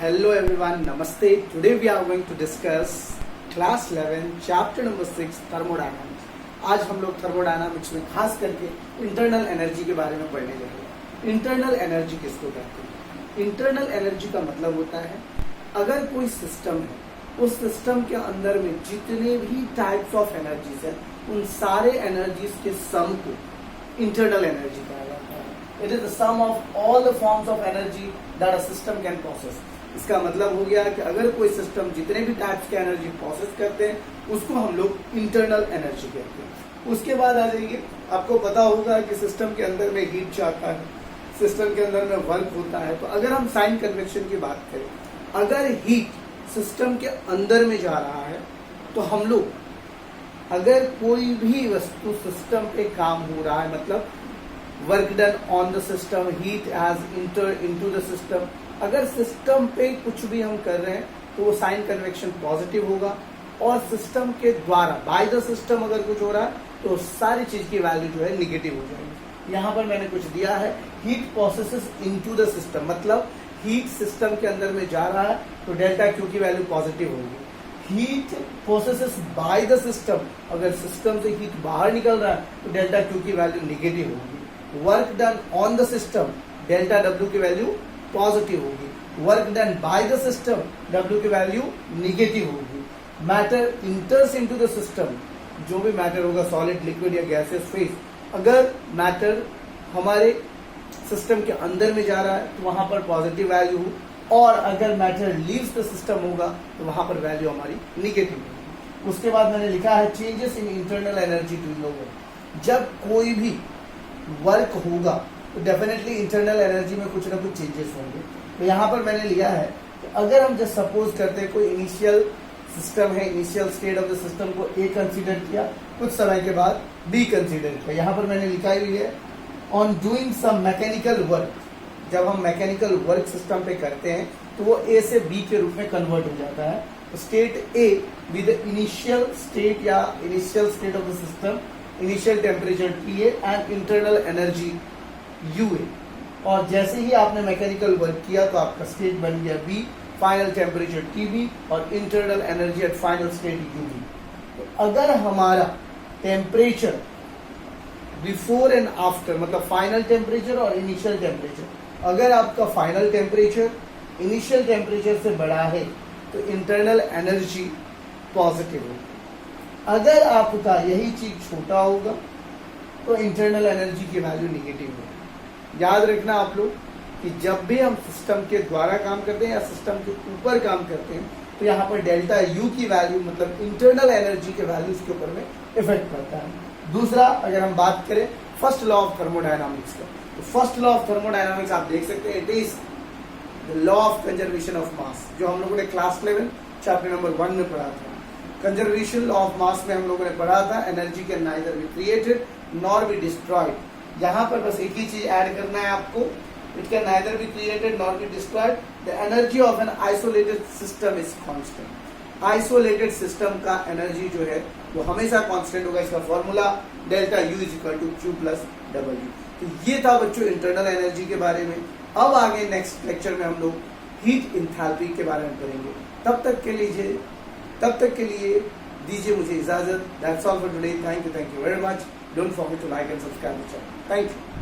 Hello everyone, Namaste. Today we are going to discuss class 11 chapter number 6 thermodynamics. आज हम लोग thermodynamics में खास करके इंटरनल एनर्जी के बारे में पढ़ने जा रहे हैं। इंटरनल एनर्जी किसको कहते हैं? इंटरनल एनर्जी का मतलब होता है अगर कोई सिस्टम है, उस सिस्टम के अंदर में जितने भी टाइप्स ऑफ एनर्जीज है, उन सारे एनर्जीज के सम को इंटरनल एनर्जी कहा जाता है। It is the sum of all the forms of energy that a system can process. इसका मतलब हो गया कि अगर कोई सिस्टम जितने भी टाइप्स के एनर्जी प्रोसेस करते हैं, उसको हम लोग इंटरनल एनर्जी कहते हैं। उसके बाद आ जाइए, आपको पता होगा कि सिस्टम के अंदर में हीट जाता है, सिस्टम के अंदर में वर्क होता है। तो अगर हम साइन कन्वेक्शन की बात करें, अगर हीट सिस्टम के अंदर में जा रहा है, तो हम लोग अगर कोई भी वस्तु सिस्टम पे काम हो रहा है, मतलब work done on the system, heat has inter into the system, अगर सिस्टम पे कुछ भी हम कर रहे हैं तो वो साइन कन्वेक्शन पॉजिटिव होगा, और सिस्टम के द्वारा बाय द सिस्टम अगर कुछ हो रहा है तो सारी चीज की वैल्यू जो है निगेटिव हो जाएगी। यहाँ पर मैंने कुछ दिया है, heat processes into the system, मतलब हीट सिस्टम के अंदर में जा रहा है तो डेल्टा क्यू की वैल्यू पॉजिटिव होगी। Heat processes by the system, अगर सिस्टम से हीट बाहर निकल रहा है तो डेल्टा क्यू की वैल्यू निगेटिव होगी। Work done on the system, delta W की वैल्यू पॉजिटिव होगी। Work done by the system, W की वैल्यू निगेटिव होगी। मैटर इंटर्स इनटू द सिस्टम, जो भी मैटर होगा, सॉलिड, लिक्विड या गैसेस फेज, अगर मैटर हमारे सिस्टम के अंदर में जा रहा है तो वहां पर पॉजिटिव वैल्यू हो, और अगर मैटर लीव्स द सिस्टम होगा तो वहां पर वैल्यू हमारी निगेटिव होगी। उसके बाद मैंने लिखा है changes in internal energy to low. जब कोई भी वर्क होगा तो डेफिनेटली इंटरनल एनर्जी में कुछ ना कुछ चेंजेस होंगे। तो यहाँ पर मैंने लिया है कि अगर हम जस्ट सपोज करते हैं कोई इनिशियल सिस्टम है, initial state of the system को ए कंसीडर किया, कुछ समय के बाद बी कंसीडर किया। यहाँ पर मैंने लिखा हुई है on doing some mechanical work, जब हम मैकेनिकल वर्क सिस्टम पे करते हैं तो वो ए से बी के रूप में कन्वर्ट हो जाता है। State A with initial state या initial state of the system, initial temperature T and internal energy U A, और जैसे ही आपने मैकेनिकल वर्क किया तो आपका स्टेट बन गया बी, फाइनल टेम्परेचर टीबी और internal energy at final state UB. तो अगर हमारा टेम्परेचर बिफोर एंड आफ्टर, मतलब फाइनल टेम्परेचर और इनिशियल टेम्परेचर, अगर आपका फाइनल टेम्परेचर इनिशियल टेम्परेचर से बड़ा है तो इंटरनल एनर्जी पॉजिटिव होगी। अगर आपका यही चीज छोटा होगा तो इंटरनल एनर्जी की वैल्यू निगेटिव होगी। याद रखना आप लोग कि जब भी हम सिस्टम के द्वारा काम करते हैं या सिस्टम के ऊपर काम करते हैं तो यहाँ पर डेल्टा यू की वैल्यू, मतलब इंटरनल एनर्जी के वैल्यूज के ऊपर में इफेक्ट पड़ता है। दूसरा, अगर हम बात करें फर्स्ट लॉ ऑफ थर्मोडायनामिक्स का, तो फर्स्ट लॉ ऑफ थर्मोडायनामिक्स आप देख सकते हैं, it is the law of conservation of mass, जो हम लोगों ने क्लास 11 चैप्टर नंबर 1 में पढ़ा था। कंजर्वेशन लॉ ऑफ मास में हम लोगों ने पढ़ा था energy can neither be created nor be destroyed. यहाँ पर बस एक ही चीज ऐड करना है आपको, it can neither be created nor be destroyed. The energy of an isolated system is constant. Isolated system का एनर्जी जो है वो हमेशा कांस्टेंट होगा। इसका formula delta U is equal to Q plus W. तो ये था बच्चों इंटरनल एनर्जी के बारे में। अब आगे नेक्स्ट लेक्चर में हम लोग हीट इंथैल्पी के बारे में करेंगे। तब तक के लिए दीजिए मुझे इजाजत। That's all for today. Thank you very much. Don't forget to like and subscribe the channel. Thank you.